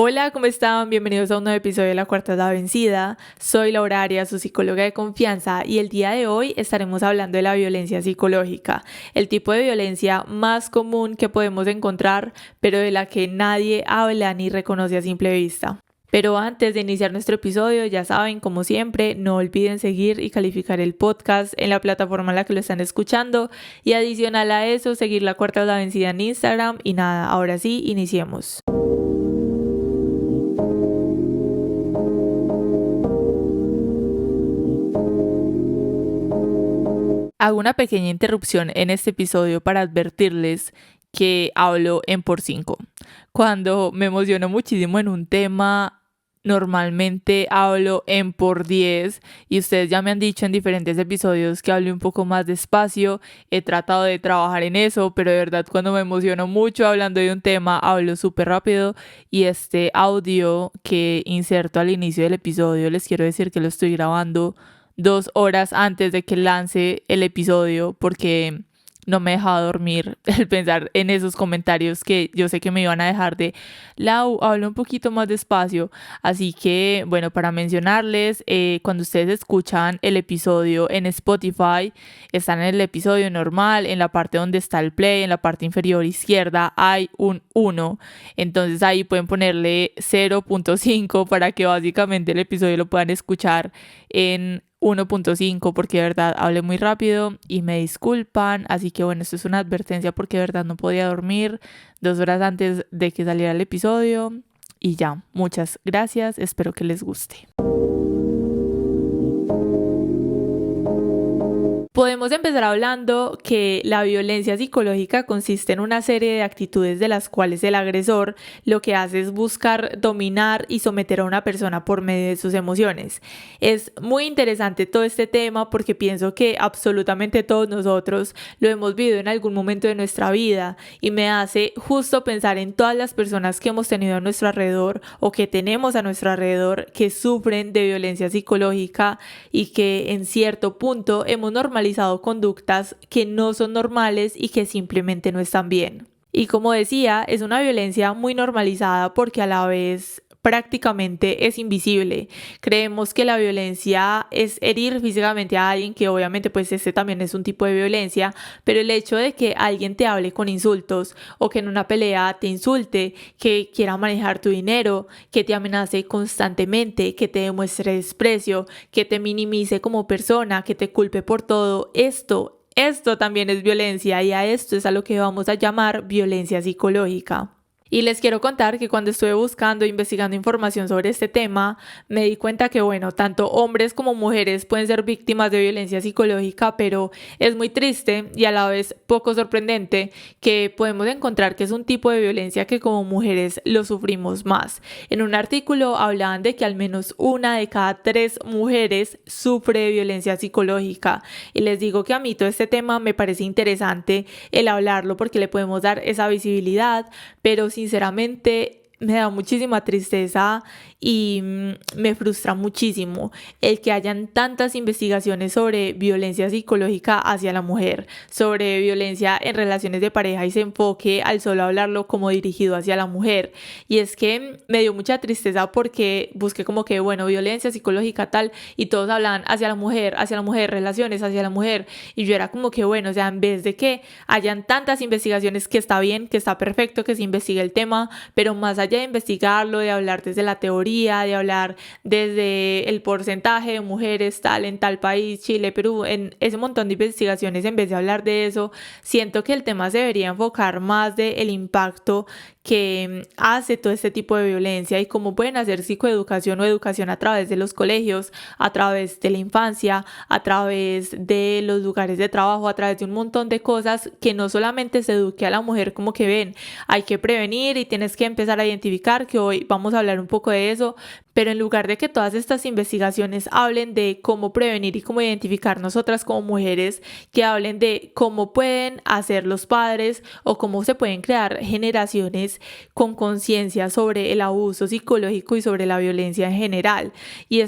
Hola, ¿cómo están? Bienvenidos a un nuevo episodio de La Cuarta es la Vencida. Soy Laura Arias, su psicóloga de confianza, y el día de hoy estaremos hablando de la violencia psicológica, el tipo de violencia más común que podemos encontrar, pero de la que nadie habla ni reconoce a simple vista. Pero antes de iniciar nuestro episodio, ya saben, como siempre, no olviden seguir y calificar el podcast en la plataforma en la que lo están escuchando y adicional a eso, seguir La Cuarta es la Vencida en Instagram. Y nada, ahora sí, iniciemos. Hago una pequeña interrupción en este episodio para advertirles que hablo en por 5. Cuando me emociono muchísimo en un tema, normalmente hablo en por 10 y ustedes ya me han dicho en diferentes episodios que hable un poco más despacio. He tratado de trabajar en eso, pero de verdad cuando me emociono mucho hablando de un tema hablo súper rápido, y este audio que inserto al inicio del episodio les quiero decir que lo estoy grabando 2 horas antes de que lance el episodio porque no me dejaba dormir el pensar en esos comentarios que yo sé que me iban a dejar de Lau, habla un poquito más despacio. Así que bueno, para mencionarles, cuando ustedes escuchan el episodio en Spotify, están en el episodio normal, en la parte donde está el play, en la parte inferior izquierda hay un 1, entonces ahí pueden ponerle 0.5 para que básicamente el episodio lo puedan escuchar en 1.5, porque de verdad hablé muy rápido y me disculpan. Así que bueno, esto es una advertencia porque de verdad no podía dormir 2 horas antes de que saliera el episodio. Y ya, muchas gracias, espero que les guste. Podemos empezar hablando que la violencia psicológica consiste en una serie de actitudes de las cuales el agresor lo que hace es buscar dominar y someter a una persona por medio de sus emociones. Es muy interesante todo este tema porque pienso que absolutamente todos nosotros lo hemos vivido en algún momento de nuestra vida, y me hace justo pensar en todas las personas que hemos tenido a nuestro alrededor o que tenemos a nuestro alrededor que sufren de violencia psicológica y que en cierto punto hemos normalizado conductas que no son normales y que simplemente no están bien. Y como decía, es una violencia muy normalizada porque a la vez prácticamente es invisible. Creemos que la violencia es herir físicamente a alguien, que obviamente pues este también es un tipo de violencia, pero el hecho de que alguien te hable con insultos o que en una pelea te insulte, que quiera manejar tu dinero, que te amenace constantemente, que te demuestre desprecio, que te minimice como persona, que te culpe por todo, esto también es violencia, y a esto es a lo que vamos a llamar violencia psicológica. Y les quiero contar que cuando estuve buscando e investigando información sobre este tema, me di cuenta que, bueno, tanto hombres como mujeres pueden ser víctimas de violencia psicológica, pero es muy triste y a la vez poco sorprendente que podemos encontrar que es un tipo de violencia que como mujeres lo sufrimos más. En un artículo hablaban de que al menos 1 de cada 3 mujeres sufre de violencia psicológica, y les digo que a mí todo este tema me parece interesante el hablarlo porque le podemos dar esa visibilidad, pero sinceramente me da muchísima tristeza y me frustra muchísimo el que hayan tantas investigaciones sobre violencia psicológica hacia la mujer, sobre violencia en relaciones de pareja, y se enfoque al solo hablarlo como dirigido hacia la mujer. Y es que me dio mucha tristeza porque busqué como que, bueno, violencia psicológica tal, y todos hablaban hacia la mujer, relaciones hacia la mujer, y yo era como que, bueno, o sea, en vez de que hayan tantas investigaciones, que está bien, que está perfecto que se investigue el tema, pero más allá de investigarlo, de hablar desde la teoría, de hablar desde el porcentaje de mujeres tal en tal país, Chile, Perú, en ese montón de investigaciones, en vez de hablar de eso, siento que el tema se debería enfocar más del impacto que hace todo este tipo de violencia y cómo pueden hacer psicoeducación o educación a través de los colegios, a través de la infancia, a través de los lugares de trabajo, a través de un montón de cosas, que no solamente se eduque a la mujer como que ven, hay que prevenir y tienes que empezar a identificar, que hoy vamos a hablar un poco de eso, pero en lugar de que todas estas investigaciones hablen de cómo prevenir y cómo identificar nosotras como mujeres, que hablen de cómo pueden hacer los padres o cómo se pueden crear generaciones con conciencia sobre el abuso psicológico y sobre la violencia en general. Y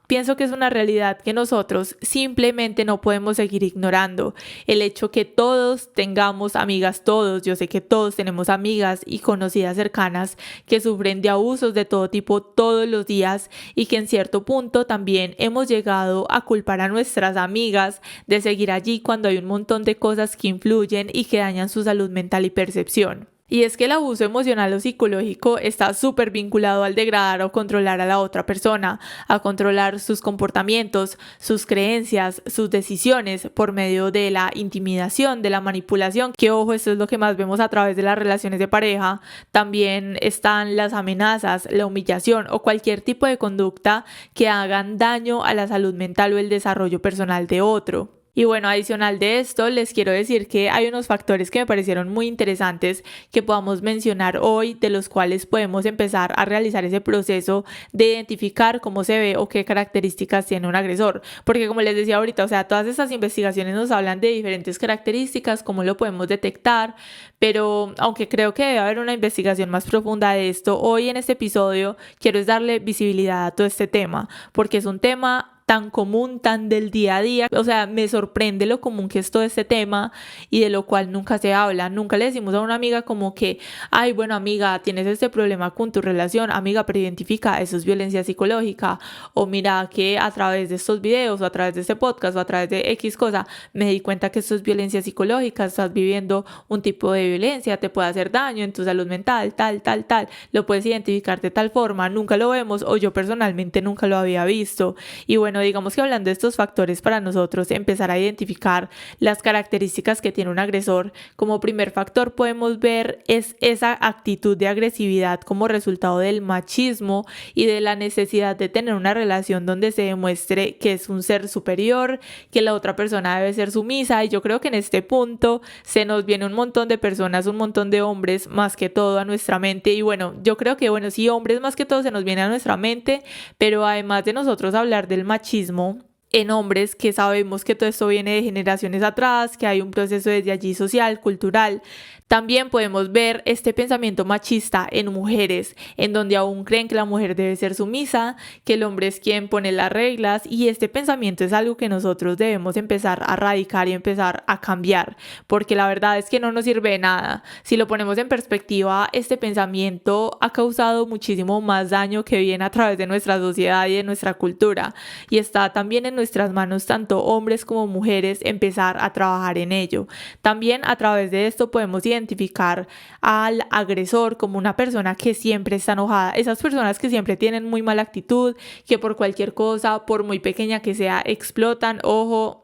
pienso que es una realidad que nosotros simplemente no podemos seguir ignorando. El hecho que todos tengamos amigas, yo sé que todos tenemos amigas y conocidas cercanas que sufren de abusos de todo tipo todos los días, y que en cierto punto también hemos llegado a culpar a nuestras amigas de seguir allí cuando hay un montón de cosas que influyen y que dañan su salud mental y percepción. Y es que el abuso emocional o psicológico está súper vinculado al degradar o controlar a la otra persona, a controlar sus comportamientos, sus creencias, sus decisiones por medio de la intimidación, de la manipulación, que ojo, esto es lo que más vemos a través de las relaciones de pareja. También están las amenazas, la humillación o cualquier tipo de conducta que hagan daño a la salud mental o el desarrollo personal de otro. Y bueno, adicional de esto, les quiero decir que hay unos factores que me parecieron muy interesantes que podamos mencionar hoy, de los cuales podemos empezar a realizar ese proceso de identificar cómo se ve o qué características tiene un agresor. Porque como les decía ahorita, o sea, todas estas investigaciones nos hablan de diferentes características, cómo lo podemos detectar, pero aunque creo que debe haber una investigación más profunda de esto, hoy en este episodio quiero es darle visibilidad a todo este tema, porque es un tema tan común, tan del día a día. O sea, me sorprende lo común que es todo este tema y de lo cual nunca se habla. Nunca le decimos a una amiga como que, ay, bueno, amiga, tienes este problema con tu relación, amiga, pero identifica, eso es violencia psicológica. O mira que a través de estos videos o a través de este podcast o a través de X cosa, me di cuenta que esto es violencia psicológica, estás viviendo un tipo de violencia, te puede hacer daño en tu salud mental, tal, lo puedes identificar de tal forma. Nunca lo vemos, o yo personalmente nunca lo había visto. Y bueno, digamos que hablando de estos factores para nosotros, empezar a identificar las características que tiene un agresor, como primer factor podemos ver es esa actitud de agresividad como resultado del machismo y de la necesidad de tener una relación donde se demuestre que es un ser superior, que la otra persona debe ser sumisa. Y yo creo que en este punto se nos viene un montón de personas, un montón de hombres más que todo a nuestra mente. Y bueno, yo creo que sí, hombres más que todo se nos viene a nuestra mente, pero además de nosotros hablar del machismo en hombres, que sabemos que todo esto viene de generaciones atrás, que hay un proceso desde allí social, cultural. También podemos ver este pensamiento machista en mujeres, en donde aún creen que la mujer debe ser sumisa, que el hombre es quien pone las reglas, y este pensamiento es algo que nosotros debemos empezar a erradicar y empezar a cambiar, porque la verdad es que no nos sirve de nada. Si lo ponemos en perspectiva, este pensamiento ha causado muchísimo más daño que bien a través de nuestra sociedad y de nuestra cultura, y está también en nuestras manos, tanto hombres como mujeres, empezar a trabajar en ello. También a través de esto podemos identificar al agresor como una persona que siempre está enojada, esas personas que siempre tienen muy mala actitud, que por cualquier cosa, por muy pequeña que sea, explotan. Ojo,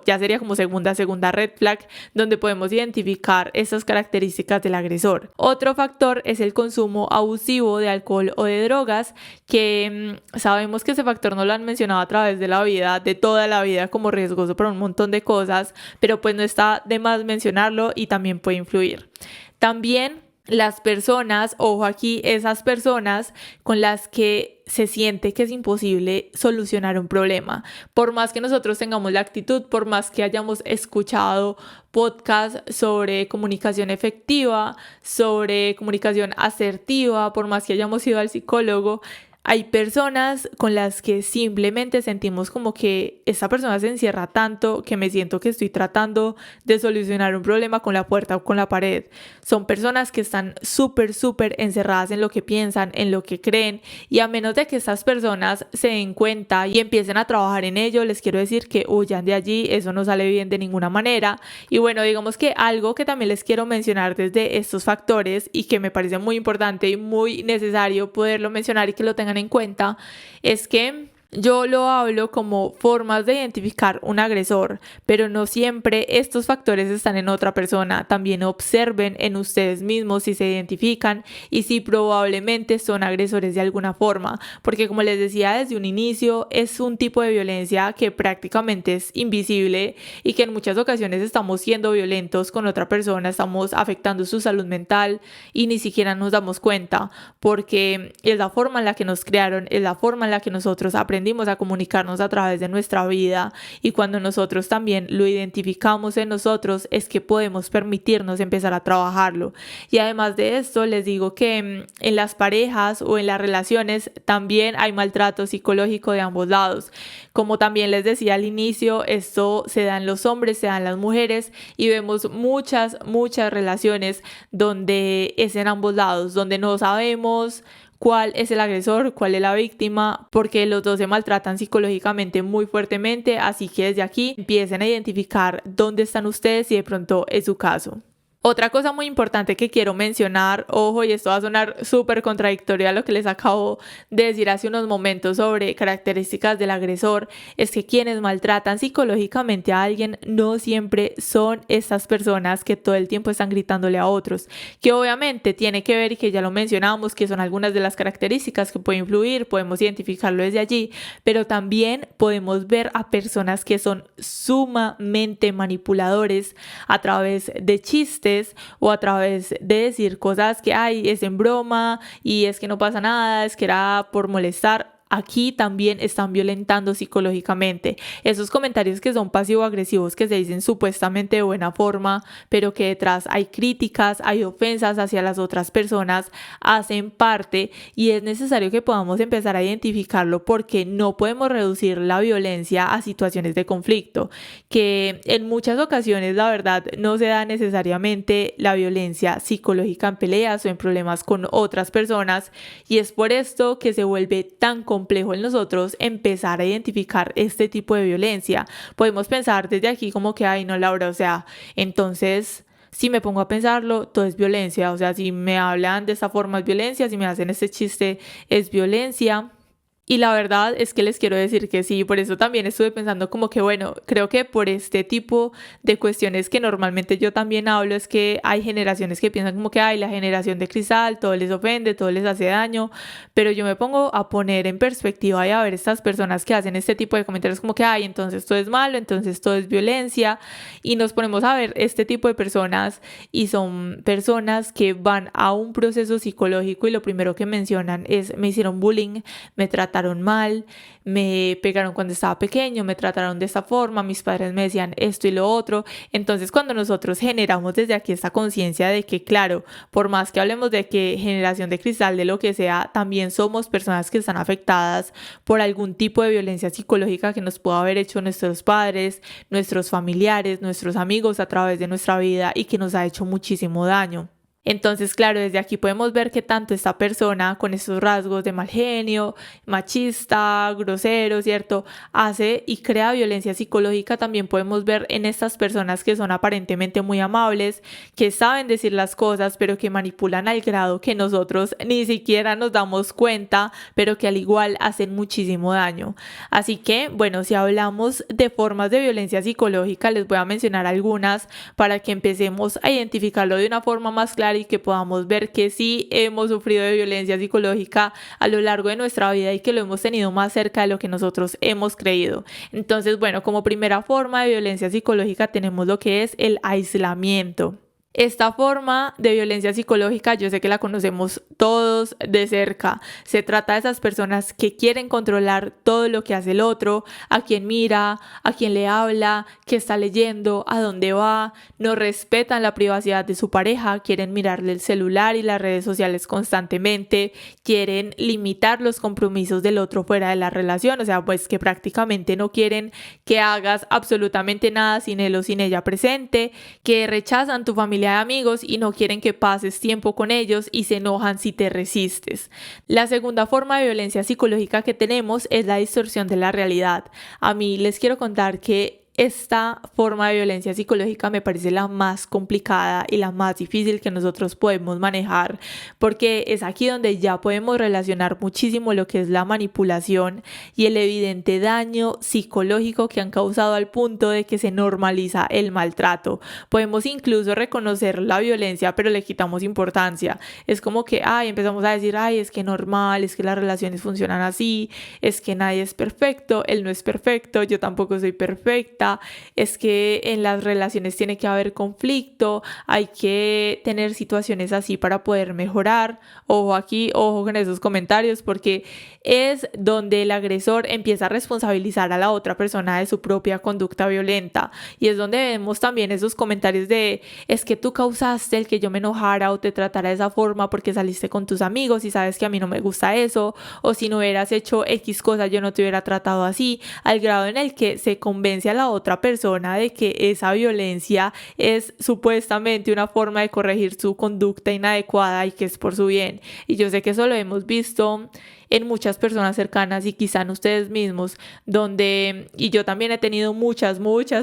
ya sería como segunda red flag, donde podemos identificar estas características del agresor. Otro factor es el consumo abusivo de alcohol o de drogas, que sabemos que ese factor no lo han mencionado a través de la vida, de toda la vida, como riesgoso para un montón de cosas, pero pues no está de más mencionarlo y también puede influir. También las personas, ojo aquí, esas personas con las que se siente que es imposible solucionar un problema. Por más que nosotros tengamos la actitud, por más que hayamos escuchado podcasts sobre comunicación efectiva, sobre comunicación asertiva, por más que hayamos ido al psicólogo, hay personas con las que simplemente sentimos como que esta persona se encierra tanto que me siento que estoy tratando de solucionar un problema con la puerta o con la pared. Son personas que están súper encerradas en lo que piensan, en lo que creen, y a menos de que estas personas se den cuenta y empiecen a trabajar en ello, les quiero decir que huyan de allí. Eso no sale bien de ninguna manera. Y bueno, digamos que algo que también les quiero mencionar desde estos factores y que me parece muy importante y muy necesario poderlo mencionar y que lo tengan en cuenta, es que Yo lo hablo como formas de identificar un agresor, pero no siempre estos factores están en otra persona. También observen en ustedes mismos si se identifican y si probablemente son agresores de alguna forma, porque como les decía desde un inicio, es un tipo de violencia que prácticamente es invisible y que en muchas ocasiones estamos siendo violentos con otra persona, estamos afectando su salud mental y ni siquiera nos damos cuenta, porque es la forma en la que nos crearon, es la forma en la que nosotros aprendimos a comunicarnos a través de nuestra vida, y cuando nosotros también lo identificamos en nosotros es que podemos permitirnos empezar a trabajarlo. Y además de esto les digo que en las parejas o en las relaciones también hay maltrato psicológico de ambos lados. Como también les decía al inicio, esto se da en los hombres, se da en las mujeres, y vemos muchas relaciones donde es en ambos lados, donde no sabemos cuál es el agresor, cuál es la víctima, porque los dos se maltratan psicológicamente muy fuertemente. Así que desde aquí empiecen a identificar dónde están ustedes si de pronto es su caso. Otra cosa muy importante que quiero mencionar, ojo, y esto va a sonar súper contradictorio a lo que les acabo de decir hace unos momentos sobre características del agresor, es que quienes maltratan psicológicamente a alguien no siempre son estas personas que todo el tiempo están gritándole a otros, que obviamente tiene que ver, y que ya lo mencionamos, que son algunas de las características que pueden influir, podemos identificarlo desde allí, pero también podemos ver a personas que son sumamente manipuladores a través de chistes o a través de decir cosas que ay, es en broma y es que no pasa nada, es que era por molestar. Aquí también están violentando psicológicamente. Esos comentarios que son pasivo-agresivos, que se dicen supuestamente de buena forma, pero que detrás hay críticas, hay ofensas hacia las otras personas, hacen parte, y es necesario que podamos empezar a identificarlo, porque no podemos reducir la violencia a situaciones de conflicto, que en muchas ocasiones la verdad no se da necesariamente la violencia psicológica en peleas o en problemas con otras personas, y es por esto que se vuelve tan complejo en nosotros empezar a identificar este tipo de violencia. Podemos pensar desde aquí como que, ay no, Laura, o sea, entonces si me pongo a pensarlo, todo es violencia. O sea, si me hablan de esta forma es violencia, si me hacen este chiste es violencia. Y la verdad es que les quiero decir que sí, por eso también estuve pensando como que bueno, creo que por este tipo de cuestiones que normalmente yo también hablo, es que hay generaciones que piensan como que hay la generación de cristal, todo les ofende, todo les hace daño, pero yo me pongo a poner en perspectiva y a ver estas personas que hacen este tipo de comentarios como que hay, entonces todo es malo, entonces todo es violencia, y nos ponemos a ver este tipo de personas y son personas que van a un proceso psicológico y lo primero que mencionan es me hicieron bullying, me trataron mal, me pegaron cuando estaba pequeño, me trataron de esta forma, mis padres me decían esto y lo otro. Entonces cuando nosotros generamos desde aquí esta conciencia de que claro, por más que hablemos de que generación de cristal, de lo que sea, también somos personas que están afectadas por algún tipo de violencia psicológica que nos pudo haber hecho nuestros padres, nuestros familiares, nuestros amigos a través de nuestra vida, y que nos ha hecho muchísimo daño. Entonces, claro, desde aquí podemos ver que tanto esta persona con estos rasgos de mal genio, machista, grosero, ¿cierto?, hace y crea violencia psicológica. También podemos ver en estas personas que son aparentemente muy amables, que saben decir las cosas, pero que manipulan al grado que nosotros ni siquiera nos damos cuenta, pero que al igual hacen muchísimo daño. Así que, bueno, si hablamos de formas de violencia psicológica, les voy a mencionar algunas para que empecemos a identificarlo de una forma más clara y que podamos ver que sí hemos sufrido de violencia psicológica a lo largo de nuestra vida y que lo hemos tenido más cerca de lo que nosotros hemos creído. Entonces, bueno, como primera forma de violencia psicológica tenemos lo que es el aislamiento. Esta forma de violencia psicológica yo sé que la conocemos todos de cerca. Se trata de esas personas que quieren controlar todo lo que hace el otro, a quién mira, a quién le habla, qué está leyendo, a dónde va, no respetan la privacidad de su pareja, quieren mirarle el celular y las redes sociales constantemente, quieren limitar los compromisos del otro fuera de la relación, o sea, pues que prácticamente no quieren que hagas absolutamente nada sin él o sin ella presente, que rechazan tu familia de amigos y no quieren que pases tiempo con ellos y se enojan si te resistes. La segunda forma de violencia psicológica que tenemos es la distorsión de la realidad. A mí les quiero contar que esta forma de violencia psicológica me parece la más complicada y la más difícil que nosotros podemos manejar, porque es aquí donde ya podemos relacionar muchísimo lo que es la manipulación y el evidente daño psicológico que han causado al punto de que se normaliza el maltrato. Podemos incluso reconocer la violencia, pero le quitamos importancia. Es como que, empezamos a decir, es que normal, es que las relaciones funcionan así, es que nadie es perfecto, él no es perfecto, yo tampoco soy perfecta. Es que en las relaciones tiene que haber conflicto, hay que tener situaciones así para poder mejorar. Ojo aquí, ojo con esos comentarios, porque es donde el agresor empieza a responsabilizar a la otra persona de su propia conducta violenta, y es donde vemos también esos comentarios de es que tú causaste el que yo me enojara o te tratara de esa forma porque saliste con tus amigos y sabes que a mí no me gusta eso, o si no hubieras hecho X cosa yo no te hubiera tratado así, al grado en el que se convence a la otra persona de que esa violencia es supuestamente una forma de corregir su conducta inadecuada y que es por su bien. Y yo sé que eso lo hemos visto en muchas personas cercanas y quizá en ustedes mismos, y yo también he tenido muchas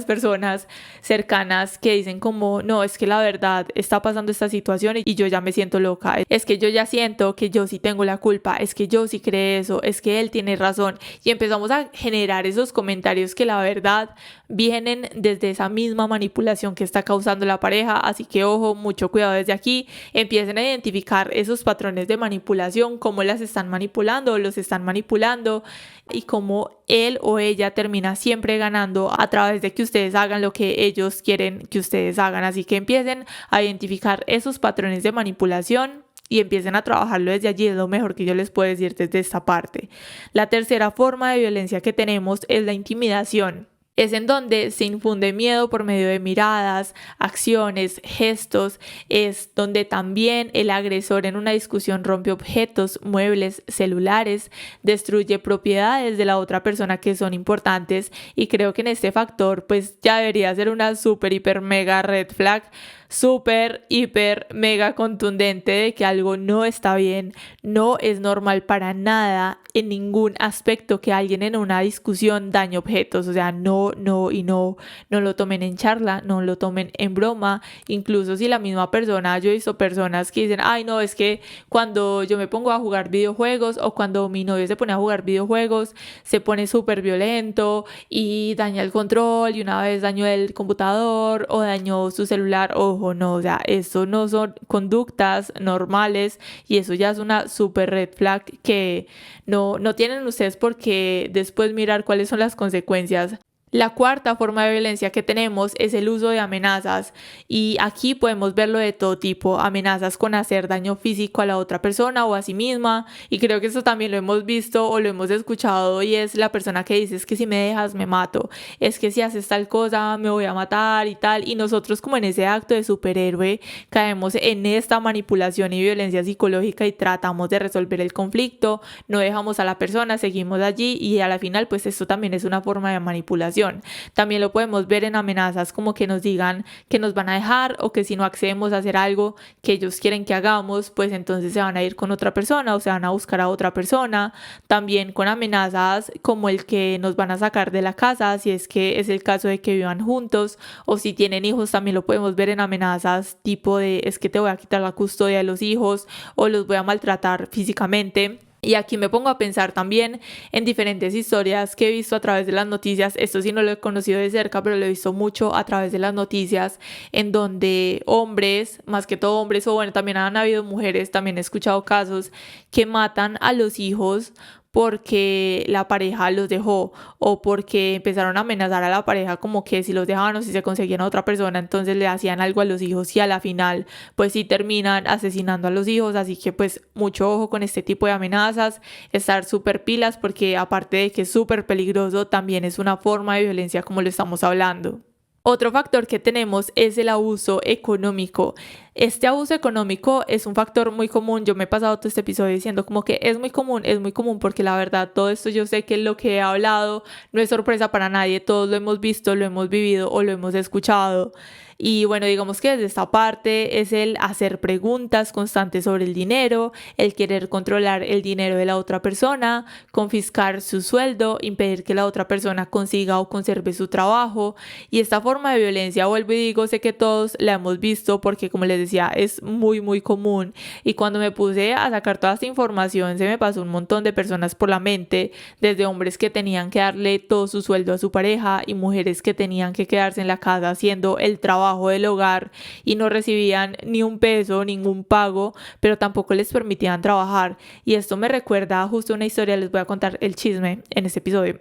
personas cercanas que dicen como, no, es que la verdad está pasando esta situación y yo ya me siento loca, es que yo ya siento que yo sí tengo la culpa, es que yo sí creo eso, es que él tiene razón, y empezamos a generar esos comentarios que la verdad vienen desde esa misma manipulación que está causando la pareja. Así que ojo, mucho cuidado desde aquí, empiecen a identificar esos patrones de manipulación, cómo las están manipulando, los están manipulando, y cómo él o ella termina siempre ganando a través de que ustedes hagan lo que ellos quieren que ustedes hagan. Así que empiecen a identificar esos patrones de manipulación y empiecen a trabajarlo desde allí. Es lo mejor que yo les puedo decir desde esta parte. La tercera forma de violencia que tenemos es la intimidación. Es en donde se infunde miedo por medio de miradas, acciones, gestos. Es donde también el agresor en una discusión rompe objetos, muebles, celulares, destruye propiedades de la otra persona que son importantes, y creo que en este factor pues ya debería ser una super hiper mega red flag, súper, hiper, mega contundente de que algo no está bien. No es normal para nada, en ningún aspecto, que alguien en una discusión dañe objetos. O sea, no lo tomen en charla, no lo tomen en broma. Incluso si la misma persona, yo he visto personas que dicen, no, es que cuando yo me pongo a jugar videojuegos o cuando mi novio se pone a jugar videojuegos, se pone súper violento y daña el control, y una vez dañó el computador o dañó su celular. Ojo, no, o sea, eso no son conductas normales, y eso ya es una super red flag que no tienen ustedes por qué después mirar cuáles son las consecuencias. La cuarta forma de violencia que tenemos es el uso de amenazas, y aquí podemos verlo de todo tipo: amenazas con hacer daño físico a la otra persona o a sí misma, y creo que eso también lo hemos visto o lo hemos escuchado, y es la persona que dice es que si me dejas me mato, es que si haces tal cosa me voy a matar y tal, y nosotros como en ese acto de superhéroe caemos en esta manipulación y violencia psicológica y tratamos de resolver el conflicto, no dejamos a la persona, seguimos allí, y a la final pues esto también es una forma de manipulación. También lo podemos ver en amenazas como que nos digan que nos van a dejar, o que si no accedemos a hacer algo que ellos quieren que hagamos, pues entonces se van a ir con otra persona o se van a buscar a otra persona. También con amenazas como el que nos van a sacar de la casa si es que es el caso de que vivan juntos, o si tienen hijos también lo podemos ver en amenazas tipo de es que te voy a quitar la custodia de los hijos o los voy a maltratar físicamente. Y aquí me pongo a pensar también en diferentes historias que he visto a través de las noticias. Esto sí no lo he conocido de cerca, pero lo he visto mucho a través de las noticias, en donde hombres, más que todo hombres, o bueno, también han habido mujeres, también he escuchado casos que matan a los hijos porque la pareja los dejó, o porque empezaron a amenazar a la pareja como que si los dejaban o si se conseguían a otra persona, entonces le hacían algo a los hijos, y a la final pues sí terminan asesinando a los hijos. Así que pues mucho ojo con este tipo de amenazas, estar súper pilas, porque aparte de que es súper peligroso, también es una forma de violencia como lo estamos hablando. Otro factor que tenemos es el abuso económico. Este abuso económico es un factor muy común. Yo me he pasado todo este episodio diciendo como que es muy común porque la verdad todo esto yo sé que lo que he hablado no es sorpresa para nadie, todos lo hemos visto, lo hemos vivido o lo hemos escuchado. Y bueno, digamos que desde esta parte es el hacer preguntas constantes sobre el dinero, el querer controlar el dinero de la otra persona, confiscar su sueldo, impedir que la otra persona consiga o conserve su trabajo. Y esta forma de violencia, vuelvo y digo, sé que todos la hemos visto porque como les decía, es muy muy común. Y cuando me puse a sacar toda esta información, se me pasó un montón de personas por la mente, desde hombres que tenían que darle todo su sueldo a su pareja y mujeres que tenían que quedarse en la casa haciendo el trabajo del hogar y no recibían ni un peso, ningún pago, pero tampoco les permitían trabajar. Y esto me recuerda justo una historia, les voy a contar el chisme en este episodio.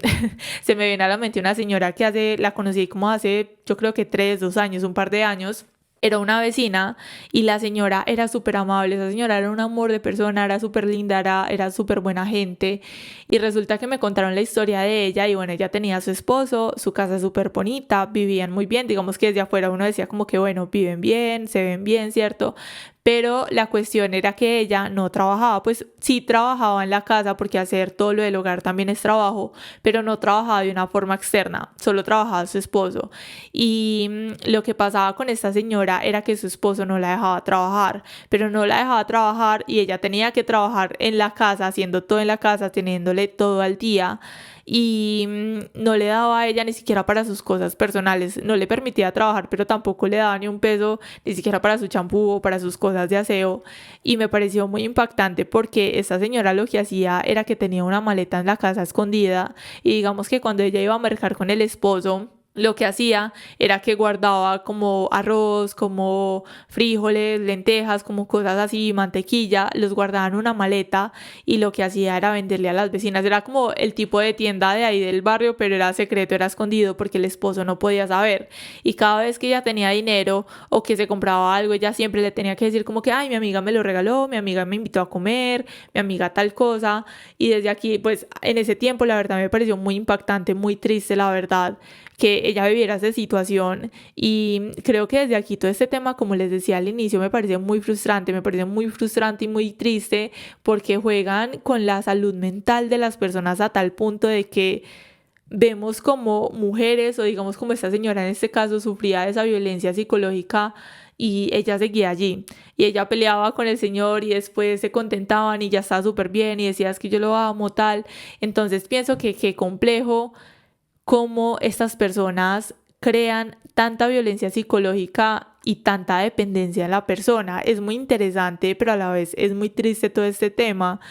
Se me viene a la mente una señora que la conocí como hace, yo creo que 2 años, un par de años. Era una vecina y la señora era súper amable, esa señora era un amor de persona, era súper linda, era súper buena gente y resulta que me contaron la historia de ella y bueno, ella tenía a su esposo, su casa súper bonita, vivían muy bien, digamos que desde afuera uno decía como que bueno, viven bien, se ven bien, ¿cierto? Pero la cuestión era que ella no trabajaba, pues sí trabajaba en la casa porque hacer todo lo del hogar también es trabajo, pero no trabajaba de una forma externa, solo trabajaba su esposo. Y lo que pasaba con esta señora era que su esposo no la dejaba trabajar, pero no la dejaba trabajar y ella tenía que trabajar en la casa, haciendo todo en la casa, teniéndole todo al día y no le daba a ella ni siquiera para sus cosas personales, no le permitía trabajar, pero tampoco le daba ni un peso, ni siquiera para su champú o para sus cosas de aseo y me pareció muy impactante porque esta señora lo que hacía era que tenía una maleta en la casa escondida y digamos que cuando ella iba a mercar con el esposo, lo que hacía era que guardaba como arroz, como frijoles, lentejas, como cosas así, mantequilla, los guardaba en una maleta y lo que hacía era venderle a las vecinas. Era como el tipo de tienda de ahí del barrio, pero era secreto, era escondido porque el esposo no podía saber. Y cada vez que ella tenía dinero o que se compraba algo, ella siempre le tenía que decir como que, ay, mi amiga me lo regaló, mi amiga me invitó a comer, mi amiga tal cosa. Y desde aquí, pues en ese tiempo, la verdad me pareció muy impactante, muy triste, la verdad que ella viviera esa situación y creo que desde aquí todo este tema, como les decía al inicio, me parece muy frustrante y muy triste porque juegan con la salud mental de las personas a tal punto de que vemos como mujeres o digamos como esta señora en este caso sufría de esa violencia psicológica y ella seguía allí y ella peleaba con el señor y después se contentaban y ya estaba súper bien y decía es que yo lo amo tal, entonces pienso que qué complejo cómo estas personas crean tanta violencia psicológica y tanta dependencia en la persona. Es muy interesante, pero a la vez es muy triste todo este tema.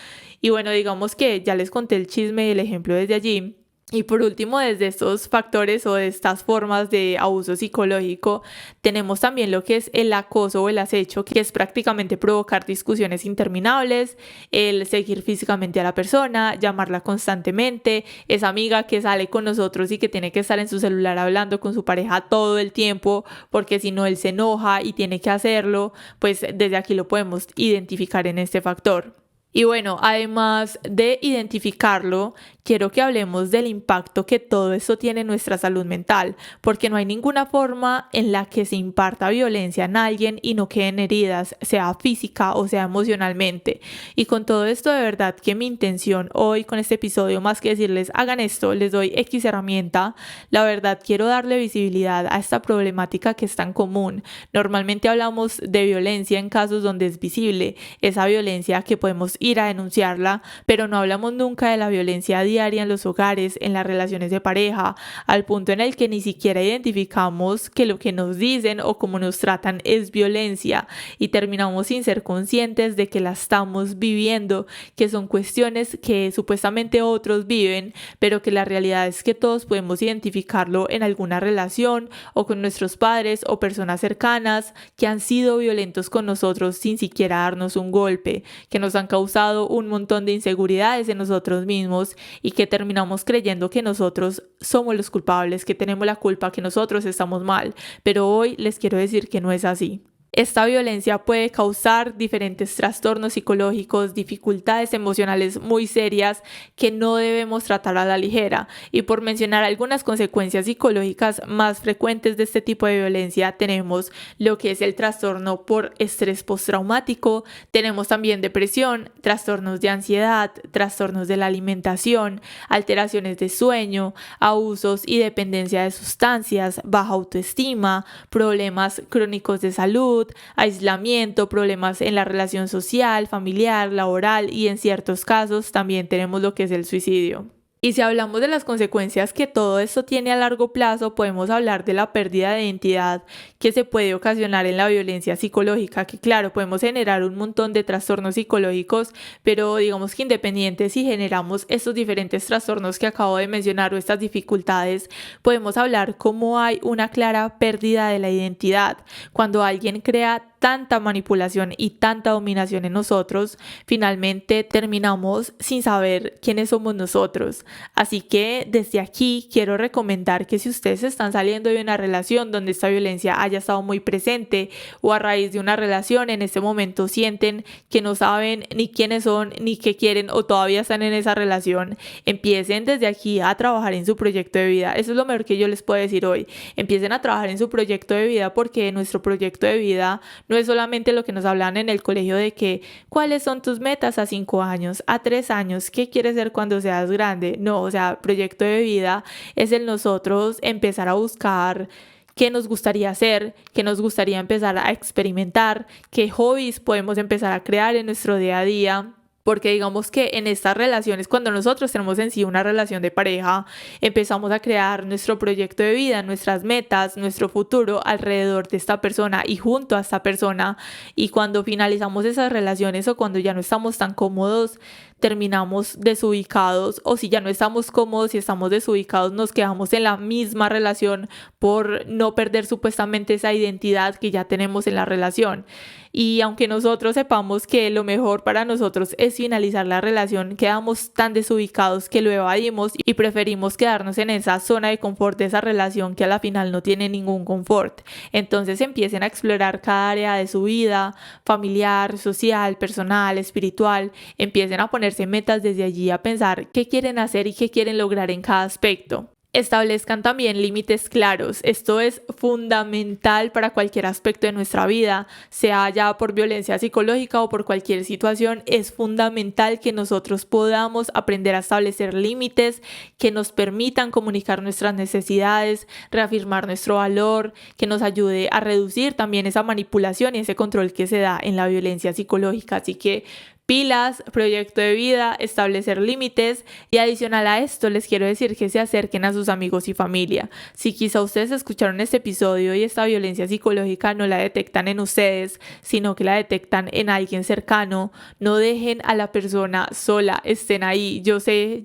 Y bueno, digamos que ya les conté el chisme y el ejemplo desde allí. Y por último, desde estos factores o de estas formas de abuso psicológico, tenemos también lo que es el acoso o el acecho, que es prácticamente provocar discusiones interminables, el seguir físicamente a la persona, llamarla constantemente, esa amiga que sale con nosotros y que tiene que estar en su celular hablando con su pareja todo el tiempo, porque si no él se enoja y tiene que hacerlo, pues desde aquí lo podemos identificar en este factor. Y bueno, además de identificarlo, quiero que hablemos del impacto que todo esto tiene en nuestra salud mental, porque no hay ninguna forma en la que se imparta violencia en alguien y no queden heridas, sea física o sea emocionalmente. Y con todo esto, de verdad que mi intención hoy con este episodio, más que decirles hagan esto, les doy X herramienta, la verdad quiero darle visibilidad a esta problemática que es tan común. Normalmente hablamos de violencia en casos donde es visible, esa violencia que podemos ir a denunciarla, pero no hablamos nunca de la violencia diaria en los hogares, en las relaciones de pareja, al punto en el que ni siquiera identificamos que lo que nos dicen o cómo nos tratan es violencia y terminamos sin ser conscientes de que la estamos viviendo, que son cuestiones que supuestamente otros viven, pero que la realidad es que todos podemos identificarlo en alguna relación o con nuestros padres o personas cercanas que han sido violentos con nosotros sin siquiera darnos un golpe, que nos han causado un montón de inseguridades en nosotros mismos y que terminamos creyendo que nosotros somos los culpables, que tenemos la culpa, que nosotros estamos mal. Pero hoy les quiero decir que no es así. Esta violencia puede causar diferentes trastornos psicológicos, dificultades emocionales muy serias que no debemos tratar a la ligera. Y por mencionar algunas consecuencias psicológicas más frecuentes de este tipo de violencia, tenemos lo que es el trastorno por estrés postraumático, tenemos también depresión, trastornos de ansiedad, trastornos de la alimentación, alteraciones de sueño, abusos y dependencia de sustancias, baja autoestima, problemas crónicos de salud, aislamiento, problemas en la relación social, familiar, laboral y en ciertos casos también tenemos lo que es el suicidio. Y si hablamos de las consecuencias que todo esto tiene a largo plazo, podemos hablar de la pérdida de identidad que se puede ocasionar en la violencia psicológica, que claro, podemos generar un montón de trastornos psicológicos, pero digamos que independientes si generamos estos diferentes trastornos que acabo de mencionar o estas dificultades, podemos hablar cómo hay una clara pérdida de la identidad. Cuando alguien crea tanta manipulación y tanta dominación en nosotros, finalmente terminamos sin saber quiénes somos nosotros. Así que desde aquí quiero recomendar que si ustedes están saliendo de una relación donde esta violencia haya estado muy presente o a raíz de una relación en este momento sienten que no saben ni quiénes son ni qué quieren o todavía están en esa relación, empiecen desde aquí a trabajar en su proyecto de vida. Eso es lo mejor que yo les puedo decir hoy. Empiecen a trabajar en su proyecto de vida porque nuestro proyecto de vida no es solamente lo que nos hablan en el colegio de que cuáles son tus metas a 5 años, a 3 años, qué quieres ser cuando seas grande. No, o sea, proyecto de vida es el nosotros empezar a buscar qué nos gustaría hacer, qué nos gustaría empezar a experimentar, qué hobbies podemos empezar a crear en nuestro día a día. Porque digamos que en estas relaciones, cuando nosotros tenemos en sí una relación de pareja, empezamos a crear nuestro proyecto de vida, nuestras metas, nuestro futuro alrededor de esta persona y junto a esta persona. Y cuando finalizamos esas relaciones o cuando ya no estamos tan cómodos, terminamos desubicados, o si ya no estamos cómodos y estamos desubicados, nos quedamos en la misma relación por no perder supuestamente esa identidad que ya tenemos en la relación. Y aunque nosotros sepamos que lo mejor para nosotros es finalizar la relación, quedamos tan desubicados que lo evadimos y preferimos quedarnos en esa zona de confort de esa relación que a la final no tiene ningún confort. Entonces empiecen a explorar cada área de su vida, familiar, social, personal, espiritual. Empiecen a ponerse metas desde allí, a pensar qué quieren hacer y qué quieren lograr en cada aspecto. Establezcan también límites claros. Esto es fundamental para cualquier aspecto de nuestra vida, sea ya por violencia psicológica o por cualquier situación. Es fundamental que nosotros podamos aprender a establecer límites que nos permitan comunicar nuestras necesidades, reafirmar nuestro valor, que nos ayude a reducir también esa manipulación y ese control que se da en la violencia psicológica. Así que pilas, proyecto de vida, establecer límites y adicional a esto les quiero decir que se acerquen a sus amigos y familia. Si quizá ustedes escucharon este episodio y esta violencia psicológica no la detectan en ustedes, sino que la detectan en alguien cercano, no dejen a la persona sola, estén ahí. Yo sé,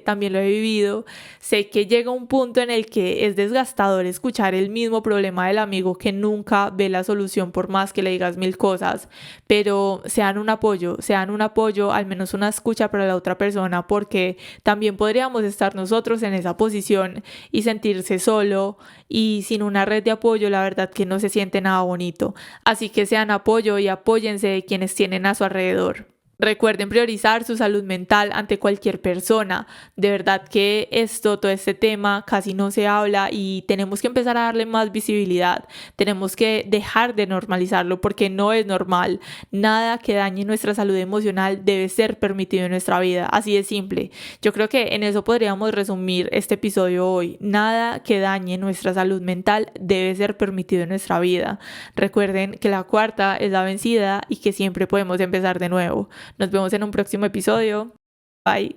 también lo he vivido. Sé que llega un punto en el que es desgastador escuchar el mismo problema del amigo que nunca ve la solución por más que le digas 1000 cosas, pero sean un apoyo, al menos una escucha para la otra persona, porque también podríamos estar nosotros en esa posición y sentirse solo y sin una red de apoyo, la verdad que no se siente nada bonito. Así que sean apoyo y apóyense de quienes tienen a su alrededor. Recuerden priorizar su salud mental ante cualquier persona. De verdad que todo este tema casi no se habla y tenemos que empezar a darle más visibilidad. Tenemos que dejar de normalizarlo porque no es normal. Nada que dañe nuestra salud emocional debe ser permitido en nuestra vida. Así de simple. Yo creo que en eso podríamos resumir este episodio hoy. Nada que dañe nuestra salud mental debe ser permitido en nuestra vida. Recuerden que la cuarta es la vencida y que siempre podemos empezar de nuevo. Nos vemos en un próximo episodio. Bye.